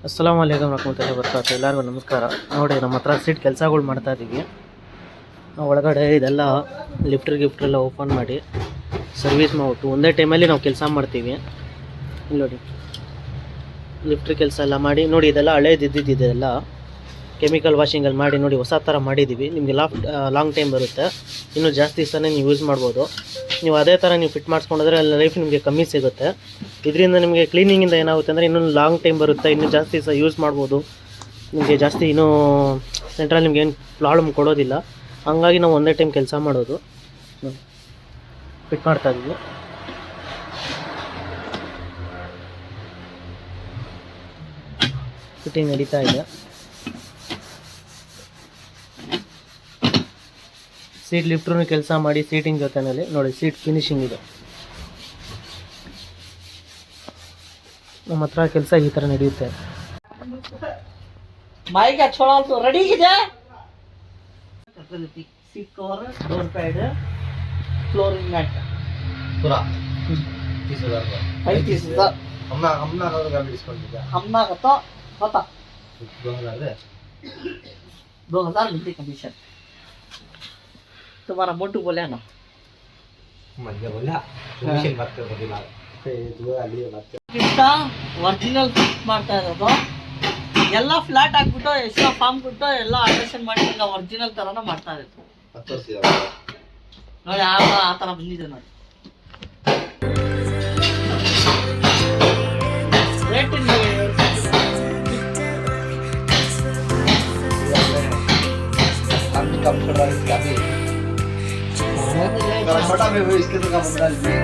ಅಸ್ಸಲಾಮು ಅಲೈಕುಮ್ ರಹಮತುಲ್ಲಾಹಿ ವಬರಕಾತು. ಎಲ್ಲರಿಗೂ ನಮಸ್ಕಾರ. ನೋಡಿ, ನಮ್ಮ ಹತ್ರ ಸೀಟ್ ಕೆಲಸಗಳು ಮಾಡ್ತಾ ಇದ್ದೀವಿ. ನಾವು ಒಳಗಡೆ ಇದೆಲ್ಲ ಗಿಫ್ಟ್ರೆಲ್ಲ ಓಪನ್ ಮಾಡಿ ಸರ್ವಿಸ್ ಮಾಡ್ಬಿಟ್ಟು ಒಂದೇ ಟೈಮಲ್ಲಿ ನಾವು ಕೆಲಸ ಮಾಡ್ತೀವಿ. ಇಲ್ಲಿ ನೋಡಿ, ಲಿಫ್ಟ್ರ್ ಕೆಲಸ ಎಲ್ಲ ಮಾಡಿ ನೋಡಿ. ಇದೆಲ್ಲ ಹಳೇದಿದ್ದೆಲ್ಲ ಕೆಮಿಕಲ್ ವಾಷಿಂಗಲ್ಲಿ ಮಾಡಿ ನೋಡಿ ಹೊಸ ಥರ ಮಾಡಿದ್ದೀವಿ. ನಿಮಗೆ ಲಾಂಗ್ ಟೈಮ್ ಬರುತ್ತೆ, ಇನ್ನೂ ಜಾಸ್ತಿ ದಿವಸನೇ ನೀವು ಯೂಸ್ ಮಾಡ್ಬೋದು. ನೀವು ಅದೇ ಥರ ನೀವು ಫಿಟ್ ಮಾಡಿಸ್ಕೊಂಡ್ರೆ ಲೈಫ್ ನಿಮಗೆ ಕಮ್ಮಿ ಸಿಗುತ್ತೆ. ಇದರಿಂದ ನಿಮಗೆ ಕ್ಲೀನಿಂಗಿಂದ ಏನಾಗುತ್ತೆ ಅಂದರೆ ಇನ್ನೂ ಲಾಂಗ್ ಟೈಮ್ ಬರುತ್ತೆ, ಇನ್ನೂ ಜಾಸ್ತಿ ದಿವಸ ಯೂಸ್ ಮಾಡ್ಬೋದು. ನಿಮಗೆ ಜಾಸ್ತಿ ಇನ್ನೂ ಸೆಂಟ್ರಲ್ಲಿ ನಿಮ್ಗೆ ಏನು ಪ್ರಾಬ್ಲಮ್ ಕೊಡೋದಿಲ್ಲ. ಹಂಗಾಗಿ ನಾವು ಒಂದೇ ಟೈಮ್ ಕೆಲಸ ಮಾಡೋದು. ಫಿಟ್ ಮಾಡ್ತಾ ಇದ್ದೀವಿ. ಫಿಟ್ಟಿಂಗ್ ನಡೀತಾ ಇದೆ. ಸೀಟ್ ಲಿಫ್ಟ್ರೂ ಕೆಲಸ ಮಾಡಿ ಸೀಟಿಂಗ್ ಜೊತೆಯಲ್ಲಿ ನೋಡಿ ಸೀಟ್ ಫಿನಿಶಿಂಗ್ ಇದೆ. ನಮ್ಮ ಹತ್ರ ಕೆಲಸ ಈ ಥರ ನಡೆಯುತ್ತೆ. ರೆಡಿ ಇದೆ. Seat cover, door pad, flooring mat पूरा 30,000 का 35,000 हमना का गाड़ी डिस्काउंट दिया हमना का तो होता 2000 मिलती कंडीशन. तुम्हारा मोटू बोले ना मजा बोला कमीशन बात कर बोला पे दुआ लिए बात कितना ओरिजिनल फिट ಮಾಡ್ತಾ ಇರೋದು. ಎಲ್ಲ ಫ್ಲಾಟ್ ಹಾಕ್ಬಿಟ್ಟು ಎಕ್ಸ್ಟ್ರಾ ಫಾರ್ಮ್ ಬಿಟ್ಟು ಎಲ್ಲ ಅಡ್ಜಸ್ಟೆಡ್ ಮಾಡಿ ಒರಿಜಿನಲ್ ತರನ ಮಾಡ್ತಾ ಇತ್ತು ನೋಡಿ. ಆ ಥರ ಬಂದಿದೆ ನೋಡಿ. ರೇಟ್ कम कर रहा है इसका भी छोटा में वो इसके तो कम बता दीजिए